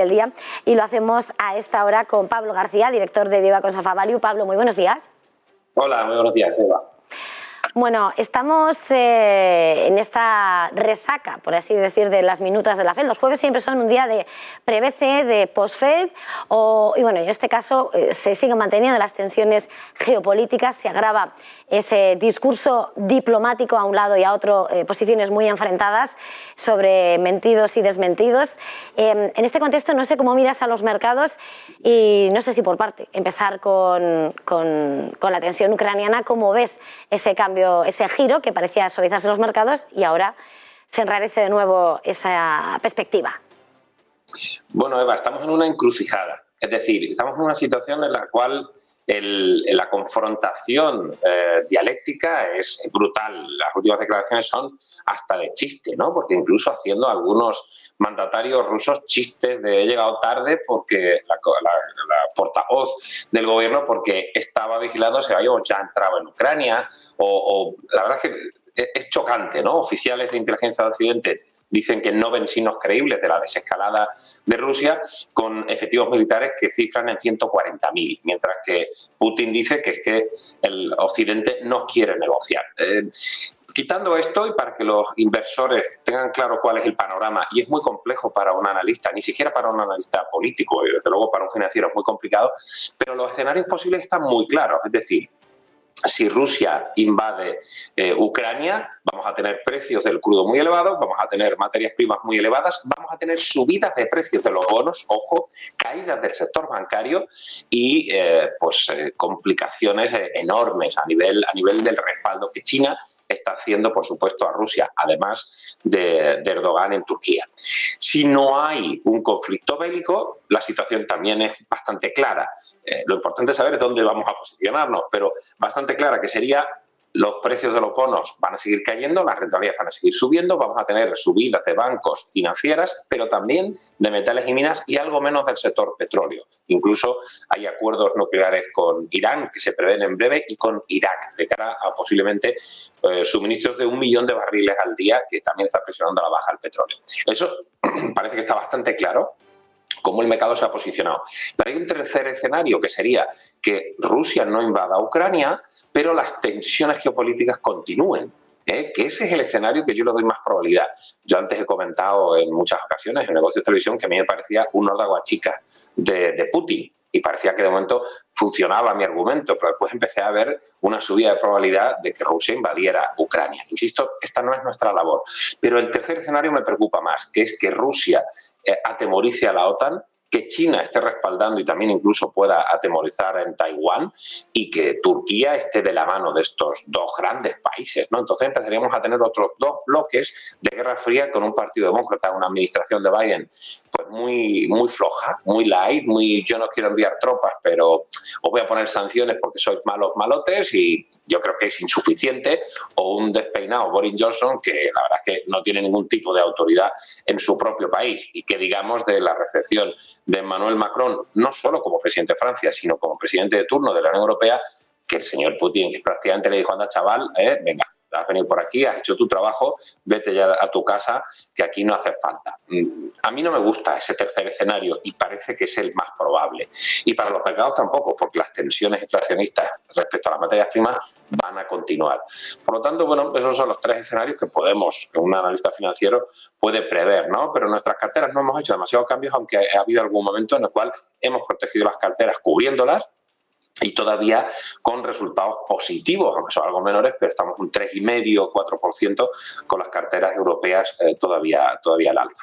del día, y lo hacemos a esta hora con Pablo García, director de Deva Consulta Value. Pablo, muy buenos días. Hola, muy buenos días, Eva. Bueno, estamos en esta resaca, por así decir, de las minutas de la FED. Los jueves siempre son un día de pre-BCE, de post-FED, y bueno, en este caso se siguen manteniendo las tensiones geopolíticas, se agrava ese discurso diplomático a un lado y a otro, posiciones muy enfrentadas sobre mentidos y desmentidos. En este contexto no sé cómo miras a los mercados y no sé si por parte empezar con la tensión ucraniana, cómo ves ese cambio, ese giro que parecía suavizarse en los mercados y ahora se enrarece de nuevo esa perspectiva. Bueno, Eva, estamos en una encrucijada. Es decir, estamos en una situación en la cual la confrontación dialéctica es brutal. Las últimas declaraciones son hasta de chiste, ¿no? Porque incluso haciendo algunos mandatarios rusos chistes de he llegado tarde porque la portavoz del gobierno porque estaba vigilando si habíamos ya entrado en Ucrania o la verdad es que es chocante, ¿no? Oficiales de inteligencia de Occidente dicen que no ven signos creíbles de la desescalada de Rusia con efectivos militares que cifran en 140.000, mientras que Putin dice que es que el Occidente no quiere negociar. Quitando esto y para que los inversores tengan claro cuál es el panorama, y es muy complejo para un analista, ni siquiera para un analista político, y desde luego para un financiero es muy complicado, pero los escenarios posibles están muy claros, es decir, si Rusia invade Ucrania, vamos a tener precios del crudo muy elevados, vamos a tener materias primas muy elevadas, vamos a tener subidas de precios de los bonos, ojo, caídas del sector bancario y complicaciones enormes a nivel del respaldo que China está haciendo, por supuesto, a Rusia, además de Erdogan en Turquía. Si no hay un conflicto bélico, la situación también es bastante clara. Lo importante es saber dónde vamos a posicionarnos, pero bastante clara que sería los precios de los bonos van a seguir cayendo, las rentabilidades van a seguir subiendo, vamos a tener subidas de bancos financieras, pero también de metales y minas y algo menos del sector petróleo. Incluso hay acuerdos nucleares con Irán que se prevén en breve y con Irak de cara a posiblemente suministros de 1 millón de barriles al día que también está presionando a la baja el petróleo. Eso parece que está bastante claro cómo el mercado se ha posicionado. Pero hay un tercer escenario que sería que Rusia no invada Ucrania, pero las tensiones geopolíticas continúen. Que ese es el escenario que yo le doy más probabilidad. Yo antes he comentado en muchas ocasiones en negocios de televisión que a mí me parecía un horda chica de Putin. Y parecía que de momento funcionaba mi argumento, pero después empecé a ver una subida de probabilidad de que Rusia invadiera Ucrania. Insisto, esta no es nuestra labor. Pero el tercer escenario me preocupa más, que es que Rusia atemorice a la OTAN, que China esté respaldando y también incluso pueda atemorizar en Taiwán y que Turquía esté de la mano de estos dos grandes países, ¿no? Entonces empezaríamos a tener otros dos bloques de guerra fría con un partido demócrata, una administración de Biden pues muy floja, muy light, muy yo no quiero enviar tropas, pero os voy a poner sanciones porque sois malos malotes y yo creo que es insuficiente, o un despeinado Boris Johnson que la verdad es que no tiene ningún tipo de autoridad en su propio país y que digamos de la recepción de Emmanuel Macron, no solo como presidente de Francia, sino como presidente de turno de la Unión Europea, que el señor Putin que prácticamente le dijo, anda chaval, venga, has venido por aquí, has hecho tu trabajo, vete ya a tu casa, que aquí no hace falta. A mí no me gusta ese tercer escenario y parece que es el más probable. Y para los mercados tampoco, porque las tensiones inflacionistas respecto a las materias primas van a continuar. Por lo tanto, bueno, esos son los tres escenarios que un analista financiero puede prever, ¿no? Pero en nuestras carteras no hemos hecho demasiados cambios, aunque ha habido algún momento en el cual hemos protegido las carteras cubriéndolas, y todavía con resultados positivos, aunque son algo menores, pero estamos un 3,5 o 4% con las carteras europeas todavía al alza.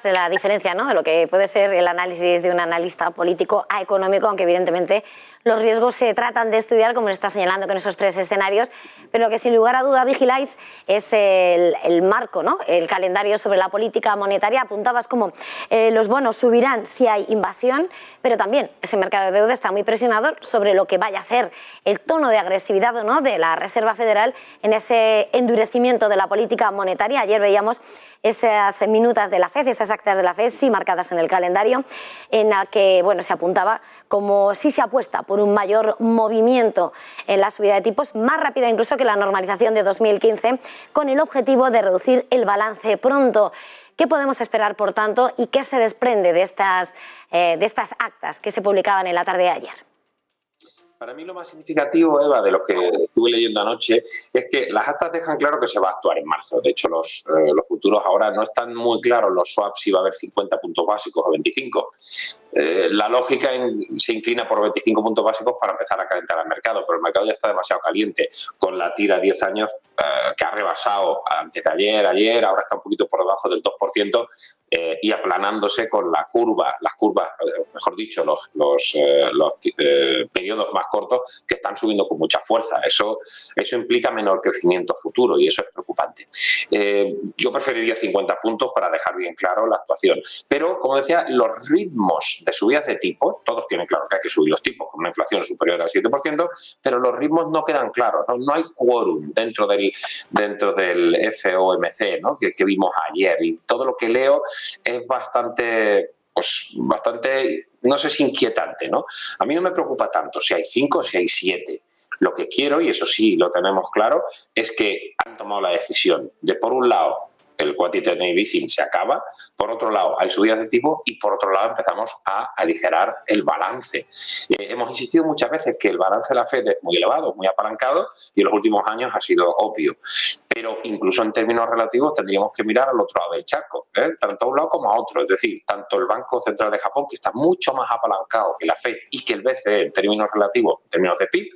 La diferencia, ¿no?, de lo que puede ser el análisis de un analista político a económico, aunque evidentemente los riesgos se tratan de estudiar, como le está señalando con esos tres escenarios, pero lo que sin lugar a duda vigiláis es el marco, ¿no?, el calendario sobre la política monetaria. Apuntabas como los bonos subirán si hay invasión, pero también ese mercado de deuda está muy presionado sobre lo que vaya a ser el tono de agresividad o no de la Reserva Federal en ese endurecimiento de la política monetaria. Ayer veíamos esas minutas de la FED, esas actas de la FED, sí marcadas en el calendario, en la que se apuntaba como si se apuesta por un mayor movimiento en la subida de tipos, más rápida incluso que la normalización de 2015, con el objetivo de reducir el balance pronto. ¿Qué podemos esperar, por tanto, y qué se desprende de estas actas que se publicaban en la tarde de ayer? Para mí lo más significativo, Eva, de lo que estuve leyendo anoche, es que las actas dejan claro que se va a actuar en marzo. De hecho, los futuros ahora no están muy claros, los swaps, si va a haber 50 puntos básicos o 25. La lógica se inclina por 25 puntos básicos para empezar a calentar el mercado, pero el mercado ya está demasiado caliente, con la tira a 10 años que ha rebasado antes de ayer, ahora está un poquito por debajo del 2%, y aplanándose con las curvas, mejor dicho, los periodos más cortos que están subiendo con mucha fuerza. Eso implica menor crecimiento futuro y eso es preocupante. Yo preferiría 50 puntos para dejar bien claro la actuación. Pero, como decía, los ritmos de subidas de tipos, todos tienen claro que hay que subir los tipos con una inflación superior al 7%, pero los ritmos no quedan claros, no hay quórum dentro del FOMC, ¿no? que vimos ayer, y todo lo que leo es bastante, no sé si inquietante, ¿no? A mí no me preocupa tanto si hay 5 o si hay 7. Lo que quiero, y eso sí lo tenemos claro, es que han tomado la decisión de, por un lado, el quantitative easing se acaba, por otro lado hay subidas de tipo y por otro lado empezamos a aligerar el balance. Hemos insistido muchas veces que el balance de la Fed es muy elevado, muy apalancado y en los últimos años ha sido obvio. Pero incluso en términos relativos tendríamos que mirar al otro lado del charco, tanto a un lado como a otro. Es decir, tanto el Banco Central de Japón, que está mucho más apalancado que la Fed y que el BCE en términos relativos, en términos de PIB,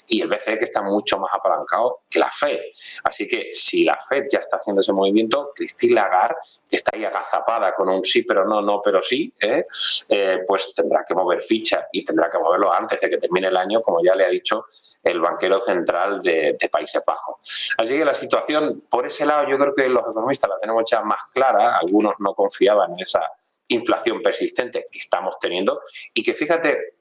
y el BCE que está mucho más apalancado que la Fed. Así que si la Fed ya está haciendo ese movimiento, Christine Lagarde, que está ahí agazapada con un sí pero no pero sí, pues tendrá que mover ficha y tendrá que moverlo antes de que termine el año, como ya le ha dicho el banquero central de Países Bajos. Así que la situación, por ese lado, yo creo que los economistas la tenemos ya más clara. Algunos no confiaban en esa inflación persistente que estamos teniendo y que, fíjate,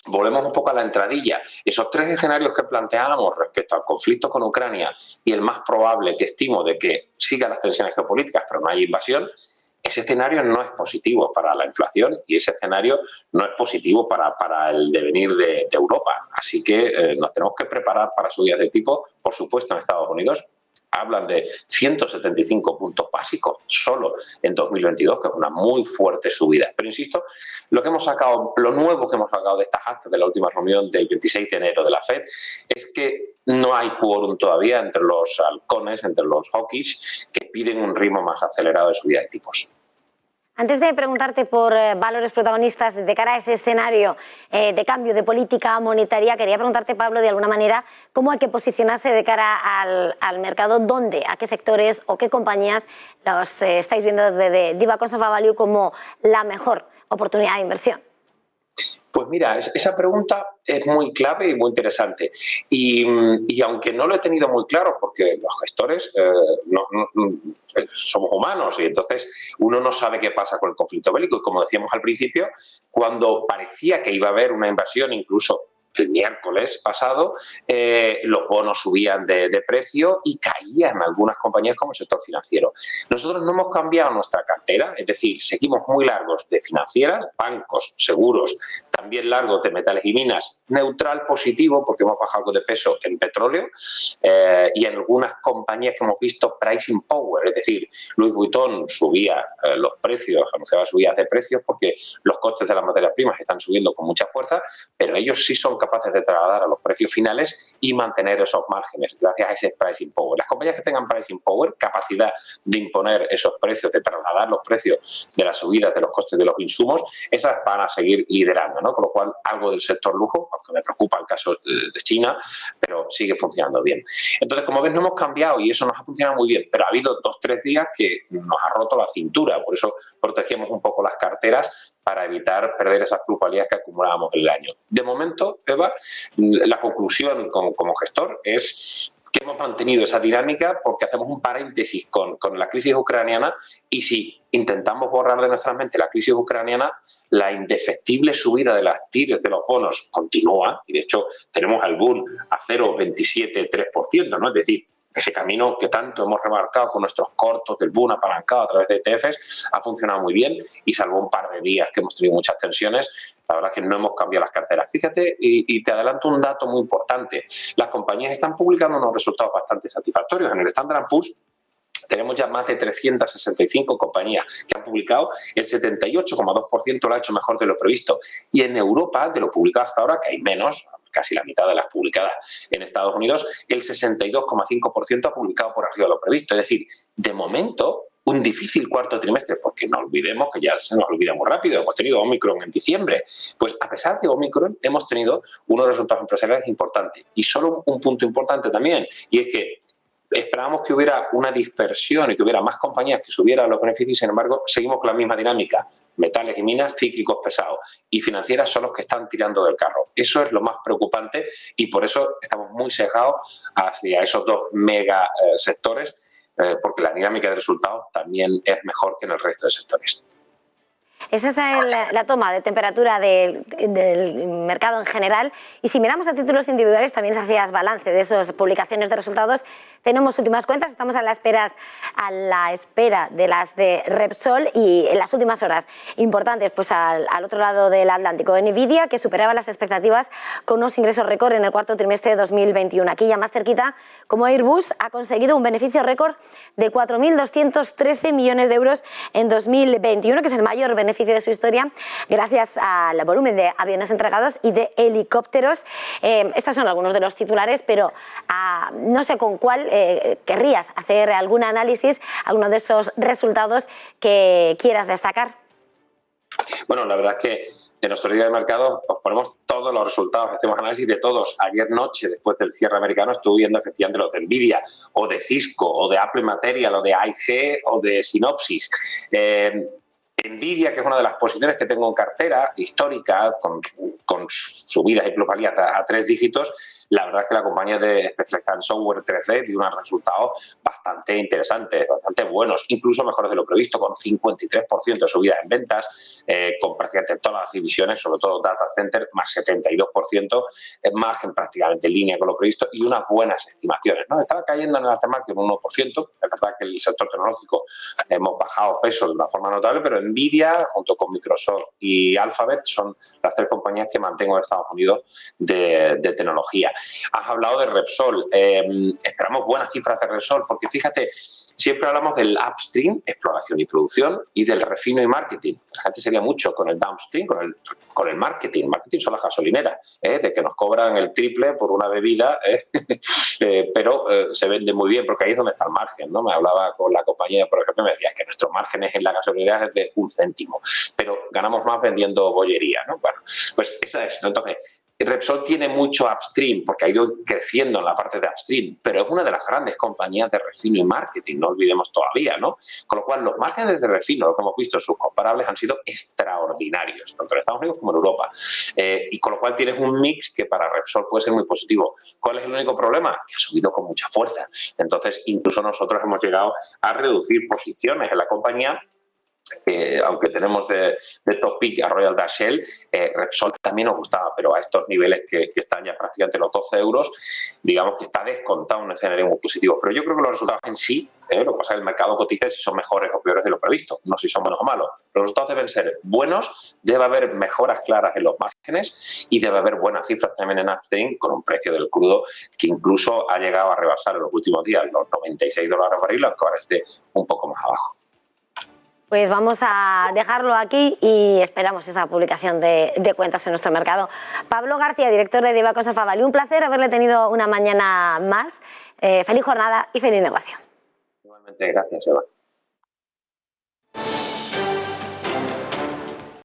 volvemos un poco a la entradilla. Esos 3 escenarios que planteábamos respecto al conflicto con Ucrania y el más probable que estimo de que sigan las tensiones geopolíticas pero no haya invasión, ese escenario no es positivo para la inflación y ese escenario no es positivo para el devenir de Europa. Así que nos tenemos que preparar para subidas de tipo, por supuesto en Estados Unidos. Hablan de 175 puntos básicos solo en 2022, que es una muy fuerte subida. Pero insisto, lo nuevo que hemos sacado de estas actas de la última reunión del 26 de enero de la Fed es que no hay quórum todavía entre los halcones, entre los hawkish, que piden un ritmo más acelerado de subida de tipos. Antes de preguntarte por valores protagonistas de cara a ese escenario de cambio de política monetaria, quería preguntarte, Pablo, de alguna manera, cómo hay que posicionarse de cara al mercado, dónde, a qué sectores o qué compañías los estáis viendo desde Diva Conserva Value como la mejor oportunidad de inversión. Pues mira, esa pregunta es muy clave y muy interesante. Y aunque no lo he tenido muy claro, porque los gestores somos humanos y entonces uno no sabe qué pasa con el conflicto bélico. Y como decíamos al principio, cuando parecía que iba a haber una invasión, incluso el miércoles pasado, los bonos subían de precio y caían algunas compañías como el sector financiero. Nosotros no hemos cambiado nuestra cartera, es decir, seguimos muy largos de financieras, bancos, seguros, también largos de metales y minas, neutral positivo porque hemos bajado algo de peso en petróleo y en algunas compañías que hemos visto pricing power, es decir, Louis Vuitton subía los precios, anunciaba subidas de precios porque los costes de las materias primas están subiendo con mucha fuerza, pero ellos sí son capaces de trasladar a los precios finales y mantener esos márgenes gracias a ese pricing power. Las compañías que tengan pricing power, capacidad de imponer esos precios, de trasladar los precios de las subidas de los costes de los insumos, esas van a seguir liderando, ¿no? Con lo cual, algo del sector lujo, aunque me preocupa el caso de China, pero sigue funcionando bien. Entonces, como ves, no hemos cambiado y eso nos ha funcionado muy bien, pero ha habido 2 o 3 días que nos ha roto la cintura, por eso protegemos un poco las carteras para evitar perder esas plusvalías que acumulábamos en el año. De momento, Eva, la conclusión como gestor es que hemos mantenido esa dinámica porque hacemos un paréntesis con la crisis ucraniana y si intentamos borrar de nuestra mente la crisis ucraniana, la indefectible subida de las tires de los bonos continúa y de hecho tenemos al Bund a 0,27-3%, ¿no? Es decir, ese camino que tanto hemos remarcado con nuestros cortos del Bund apalancado a través de ETFs ha funcionado muy bien y salvo un par de días que hemos tenido muchas tensiones, la verdad es que no hemos cambiado las carteras. Fíjate, y te adelanto un dato muy importante. Las compañías están publicando unos resultados bastante satisfactorios. En el Standard & Poor's Tenemos ya más de 365 compañías que han publicado, el 78,2% lo ha hecho mejor de lo previsto. Y en Europa, de lo publicado hasta ahora, que hay menos, casi la mitad de las publicadas en Estados Unidos, el 62,5% ha publicado por arriba de lo previsto. Es decir, de momento, un difícil cuarto trimestre, porque no olvidemos que ya se nos olvida muy rápido, hemos tenido Omicron en diciembre. Pues a pesar de Omicron, hemos tenido unos resultados empresariales importantes. Y solo un punto importante también, y es que esperábamos que hubiera una dispersión y que hubiera más compañías que subieran los beneficios, sin embargo, seguimos con la misma dinámica. Metales y minas, cíclicos pesados, y financieras son los que están tirando del carro. Eso es lo más preocupante y por eso estamos muy sesgados hacia esos dos mega sectores, porque la dinámica de resultados también es mejor que en el resto de sectores. Esa es la toma de temperatura del mercado en general. Y si miramos a títulos individuales, también se hacías balance de esas publicaciones de resultados. Tenemos últimas cuentas, estamos a la espera de las de Repsol y en las últimas horas importantes, pues al otro lado del Atlántico, Nvidia, que superaba las expectativas con unos ingresos récord en el cuarto trimestre de 2021. Aquí ya más cerquita, como Airbus ha conseguido un beneficio récord de 4.213 millones de euros en 2021, que es el mayor beneficio de su historia, gracias al volumen de aviones entregados y de helicópteros. Estos son algunos de los titulares, pero no sé con cuál querrías hacer algún análisis, alguno de esos resultados que quieras destacar. Bueno, la verdad es que en nuestro día de mercado os ponemos todos los resultados, hacemos análisis de todos. Ayer noche, después del cierre americano, estuve viendo efectivamente los de Nvidia, o de Cisco, o de Apple Material, o de AIG, o de Synopsys. Nvidia, que es una de las posiciones que tengo en cartera, histórica, con subidas y plusvalías a 3 dígitos, la verdad es que la compañía de especializada en software 3D dio unos resultados bastante interesantes, bastante buenos, incluso mejores de lo previsto, con 53% de subida en ventas, con prácticamente todas las divisiones, sobre todo Data Center, más 72%, margen prácticamente en línea con lo previsto y unas buenas estimaciones, ¿no? Estaba cayendo en el aftermarket un 1%, es verdad que el sector tecnológico hemos bajado peso de una forma notable, pero Nvidia, junto con Microsoft y Alphabet, son las 3 compañías que mantengo en Estados Unidos de tecnología. Has hablado de Repsol. Esperamos buenas cifras de Repsol, porque fíjate, siempre hablamos del upstream, exploración y producción, y del refino y marketing. La gente sería mucho con el downstream, con el marketing. Marketing son las gasolineras, de que nos cobran el triple por una bebida, pero se vende muy bien, porque ahí es donde está el margen, ¿no? Me hablaba con la compañía, por ejemplo, me decía que nuestro margen en la gasolinera es de 1 céntimo, pero ganamos más vendiendo bollería, ¿no? Bueno, pues esa es, ¿no? Entonces, Repsol tiene mucho upstream porque ha ido creciendo en la parte de upstream, pero es una de las grandes compañías de refino y marketing, no olvidemos todavía, ¿no? Con lo cual, los márgenes de refino, lo que hemos visto, sus comparables han sido extraordinarios, tanto en Estados Unidos como en Europa. Y con lo cual tienes un mix que para Repsol puede ser muy positivo. ¿Cuál es el único problema? Que ha subido con mucha fuerza. Entonces, incluso nosotros hemos llegado a reducir posiciones en la compañía. Aunque tenemos de top pick a Royal Dutch Shell, Repsol también nos gustaba, pero a estos niveles que están ya prácticamente los 12 euros, digamos que está descontado un escenario muy positivo. Pero yo creo que los resultados en sí, lo que pasa es que el mercado cotiza si son mejores o peores de lo previsto, no si son buenos o malos. Los resultados deben ser buenos, debe haber mejoras claras en los márgenes y debe haber buenas cifras también en upstream, con un precio del crudo que incluso ha llegado a rebasar en los últimos días los $96 barril, aunque ahora esté un poco más abajo. Pues vamos a dejarlo aquí y esperamos esa publicación de cuentas en nuestro mercado. Pablo García, director de Deva Conserva Value, un placer haberle tenido una mañana más. Feliz jornada y feliz negocio. Igualmente, gracias, Eva.